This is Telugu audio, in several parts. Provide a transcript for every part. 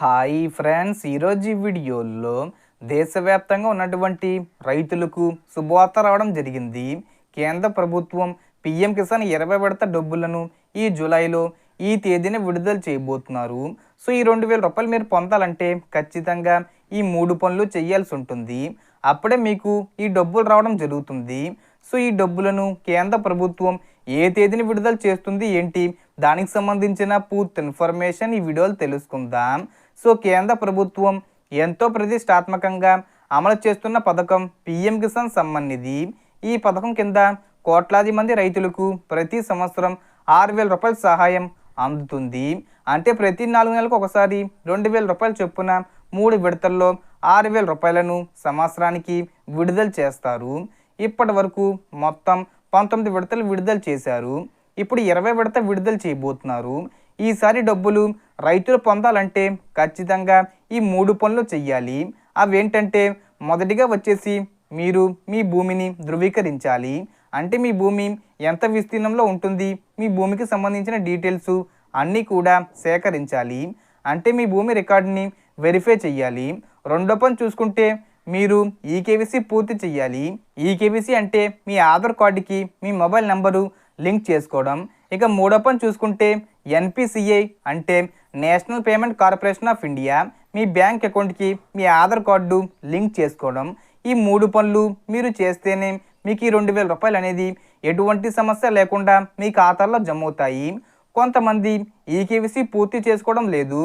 హాయ్ ఫ్రెండ్స్, ఈరోజు ఈ వీడియోలో దేశవ్యాప్తంగా ఉన్నటువంటి రైతులకు శుభవార్త రావడం జరిగింది. కేంద్ర ప్రభుత్వం పీఎం కిసాన్ 20 విడత డబ్బులను ఈ జూలైలో ఈ తేదీన విడుదల చేయబోతున్నారు. సో ఈ 2000 రూపాయలు మీరు పొందాలంటే ఖచ్చితంగా ఈ 3 పనులు చేయాల్సి ఉంటుంది. అప్పుడే మీకు ఈ డబ్బులు రావడం జరుగుతుంది. సో ఈ డబ్బులను కేంద్ర ప్రభుత్వం ఏ తేదీని విడుదల చేస్తుంది ఏంటి, దానికి సంబంధించిన పూర్తి ఇన్ఫర్మేషన్ ఈ వీడియోలో తెలుసుకుందాం. సో కేంద్ర ప్రభుత్వం ఎంతో ప్రతిష్టాత్మకంగా అమలు చేస్తున్న పథకం పీఎం కిసాన్ సమ్మాన్ నిధి. ఈ పథకం కింద కోట్లాది మంది రైతులకు ప్రతి సంవత్సరం 6,000 రూపాయల సహాయం అందుతుంది. అంటే ప్రతి 4 నెలలకు ఒకసారి 2,000 రూపాయల చొప్పున 3 విడతల్లో 6,000 రూపాయలను సంవత్సరానికి విడుదల చేస్తారు. ఇప్పటి వరకు మొత్తం 19 విడతలు విడుదల చేశారు. ఇప్పుడు 20 విడత విడుదల చేయబోతున్నారు. ఈసారి డబ్బులు రైతులు పొందాలంటే ఖచ్చితంగా ఈ 3 పనులు చెయ్యాలి. అవేంటంటే, మొదటిగా వచ్చేసి మీరు మీ భూమిని ధృవీకరించాలి. అంటే మీ భూమి ఎంత విస్తీర్ణంలో ఉంటుంది, మీ భూమికి సంబంధించిన డీటెయిల్స్ అన్నీ కూడా సేకరించాలి. అంటే మీ భూమి రికార్డుని వెరిఫై చెయ్యాలి. రెండో పని చూసుకుంటే మీరు ఈకేవీసీ పూర్తి చెయ్యాలి. ఈకేవీసీ అంటే మీ ఆధార్ కార్డుకి మీ మొబైల్ నెంబరు లింక్ చేసుకోవడం. ఇక మూడో పని చూసుకుంటే ఎన్పిసిఐ అంటే national payment corporation of India, me bank అకౌంట్కి మీ ఆధార్ కార్డు లింక్ చేసుకోవడం. ఈ 3 పనులు మీరు చేస్తేనే మీకు ఈ 2,000 రూపాయలు అనేది ఎటువంటి సమస్య లేకుండా మీ ఖాతాలో జమ అవుతాయి. కొంతమంది ఈకేవీసీ పూర్తి చేసుకోవడం లేదు,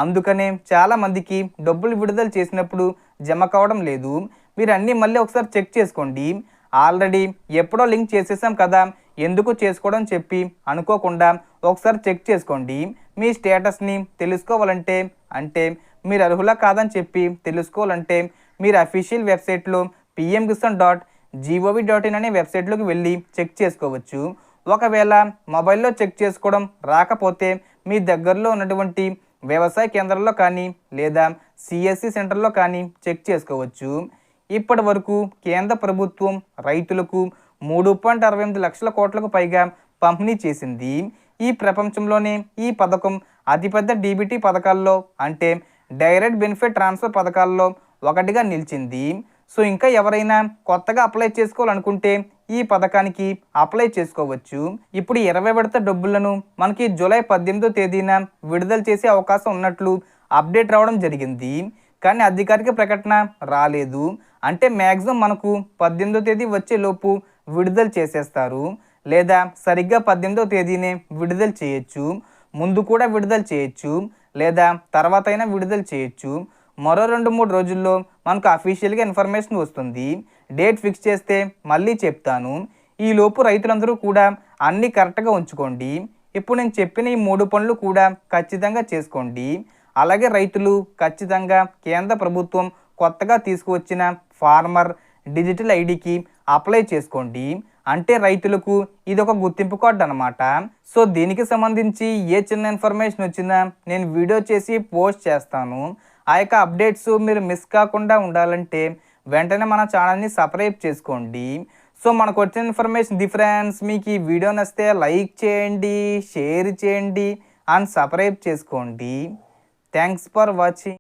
అందుకనే చాలామందికి డబ్బులు విడుదల చేసినప్పుడు జమ కావడం లేదు. మీరు అన్నీ మళ్ళీ ఒకసారి చెక్ చేసుకోండి. ఆల్రెడీ ఎప్పుడో లింక్ చేసేసాం కదా, ఎందుకు చేసుకోవడం చెప్పి అనుకోకుండా ఒకసారి చెక్ చేసుకోండి. మీ స్టేటస్ని తెలుసుకోవాలంటే, అంటే మీరు అర్హులా కాదని చెప్పి తెలుసుకోవాలంటే మీరు అఫీషియల్ వెబ్సైట్లో pmkisan.gov.in అనే వెబ్సైట్లోకి వెళ్ళి చెక్ చేసుకోవచ్చు. ఒకవేళ మొబైల్లో చెక్ చేసుకోవడం రాకపోతే మీ దగ్గరలో ఉన్నటువంటి వ్యవసాయ కేంద్రాల్లో కానీ లేదా సిఎస్సి సెంటర్లో కానీ చెక్ చేసుకోవచ్చు. ఇప్పటి వరకు కేంద్ర ప్రభుత్వం రైతులకు 3.68 లక్షల కోట్లకు పైగా పంపిణీ చేసింది. ఈ ప్రపంచంలోనే ఈ పథకం అతిపెద్ద డీబీటీ పథకాల్లో, అంటే డైరెక్ట్ బెనిఫిట్ ట్రాన్స్ఫర్ పథకాల్లో ఒకటిగా నిలిచింది. సో ఇంకా ఎవరైనా కొత్తగా అప్లై చేసుకోవాలనుకుంటే ఈ పథకానికి అప్లై చేసుకోవచ్చు. ఇప్పుడు 20 విడత డబ్బులను మనకి జూలై 18వ తేదీన విడుదల చేసే అవకాశం ఉన్నట్లు అప్డేట్ రావడం జరిగింది. కానీ అధికారిక ప్రకటన రాలేదు. అంటే మ్యాక్సిమం మనకు 18వ తేదీ వచ్చేలోపు విడుదల చేసేస్తారు, లేదా సరిగ్గా 18వ తేదీనే విడుదల చేయొచ్చు, ముందు కూడా విడుదల చేయొచ్చు, లేదా తర్వాత అయినా విడుదల చేయొచ్చు. మరో 2-3 రోజుల్లో మనకు అఫీషియల్గా ఇన్ఫర్మేషన్ వస్తుంది. డేట్ ఫిక్స్ చేస్తే మళ్ళీ చెప్తాను. ఈలోపు రైతులందరూ కూడా అన్నీ కరెక్ట్గా ఉంచుకోండి. ఇప్పుడు నేను చెప్పిన ఈ 3 పనులు కూడా ఖచ్చితంగా చేసుకోండి. అలాగే రైతులు ఖచ్చితంగా కేంద్ర ప్రభుత్వం కొత్తగా తీసుకువచ్చిన ఫార్మర్ డిజిటల్ ఐడికి అప్లై చేసుకోండి. అంటే రైతులకు ఇది ఒక గుర్తింపు కార్డు అనమాట. సో దీనికి సంబంధించి ఏ చిన్న ఇన్ఫర్మేషన్ వచ్చినా నేను వీడియో చేసి పోస్ట్ చేస్తాను. ఆ యొక్క అప్డేట్స్ మీరు మిస్ కాకుండా ఉండాలంటే వెంటనే మన ఛానల్ని సబ్స్క్రైబ్ చేసుకోండి. సో మనకు వచ్చిన ఇన్ఫర్మేషన్ ఫ్రెండ్స్, మీకు ఈ వీడియో నచ్చితే లైక్ చేయండి, షేర్ చేయండి అండ్ సబ్స్క్రైబ్ చేసుకోండి. Thanks for watching.